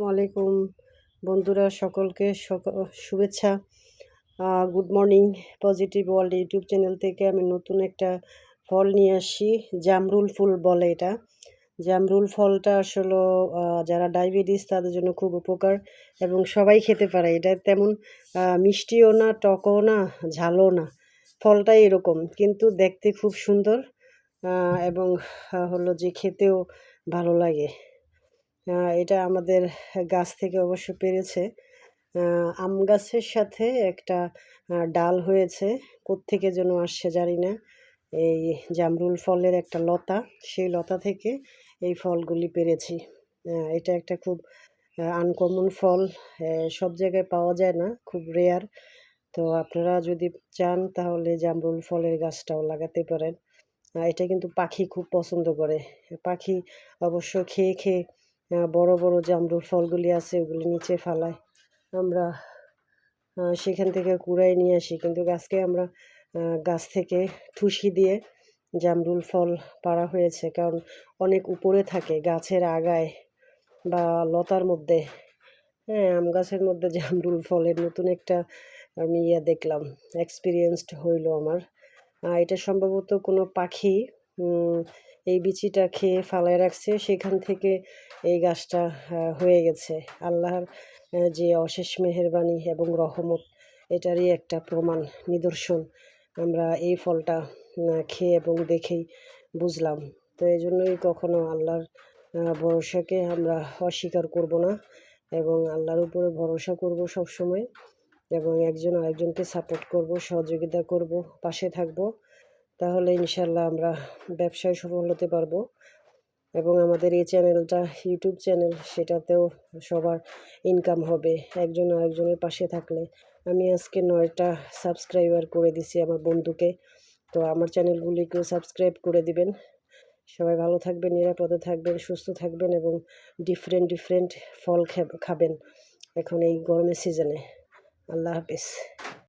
ওয়ালাইকুম বন্ধুরা, সকলকে শুভেচ্ছা। Good morning. Positive world YouTube channel থেকে আমি নতুন একটা ফল নিয়ে আসি। জামরুল ফুল বলে এটা। জামরুল ফলটা আসলে যারা ডায়াবেটিস তাদের জন্য খুব উপকার এবং সবাই খেতে পারে। এটা তেমন মিষ্টিও না, টকও না, ঝালও না। ফলটাই এরকম, কিন্তু দেখতে খুব সুন্দর এবং হলো যে খেতেও ভালো লাগে। এটা আমাদের গাছ থেকে অবশ্য পেরেছে। আম গাছের সাথে একটা ডাল হয়েছে, কোত্থেকে যেন আসছে জানি না। এই জামরুল ফলের একটা লতা, সেই লতা থেকে এই ফলগুলি পেরেছি। এটা একটা খুব আনকমন ফল, সব জায়গায় পাওয়া যায় না, খুব রেয়ার। তো আপনারা যদি চান তাহলে জামরুল ফলের গাছটাও লাগাতে পারেন। এটা কিন্তু পাখি খুব পছন্দ করে। পাখি অবশ্য খেয়ে খেয়ে বড় বড় জামরুল ফলগুলি আছে ওগুলি নিচে ফালায়। আমরা সেখান থেকে কুড়াই নিয়ে আসি, কিন্তু আজকে আমরা গাছ থেকে ঠুসি দিয়ে জামরুল ফল পাড়া হয়েছে, কারণ অনেক উপরে থাকে গাছের আগায় বা লতার মধ্যে। হ্যাঁ, আম গাছের মধ্যে জামরুল ফলের নতুন একটা আমি দেখলাম, এক্সপিরিয়েন্সড হইল আমার। এটা সম্ভবত কোনো পাখি এই বিচিটা খেয়ে ফালায় রাখছে, সেখান থেকে এই গাছটা হয়ে গেছে। আল্লাহর যে অশেষ মেহেরবানি এবং রহমত, এটারই একটা প্রমাণ, নিদর্শন। আমরা এই ফলটা খেয়ে এবং দেখেই বুঝলাম। তো এই জন্যই কখনো আল্লাহর ভরসাকে আমরা অস্বীকার করব না এবং আল্লাহর উপরে ভরসা করব সব সময়, এবং একজন আরেকজনকে সাপোর্ট করব, সহযোগিতা করব, পাশে থাকব। তাহলে ইনশাল্লাহ আমরা ব্যবসায় সফল হতে পারবো। এবং আমাদের এই চ্যানেলটা ইউটিউব চ্যানেল, সেটাতেও সবার ইনকাম হবে একজন আরেকজনের পাশে থাকলে। আমি আজকে 9টা সাবস্ক্রাইবার করে দিছি আমার বন্ধুকে। তো আমার চ্যানেলগুলিকেও সাবস্ক্রাইব করে দিবেন। সবাই ভালো থাকবেন, নিরাপদে থাকবেন, সুস্থ থাকবেন এবং ডিফারেন্ট ডিফারেন্ট ফল খাবেন এখন এই গরমের সিজনে। আল্লাহ হাফেজ।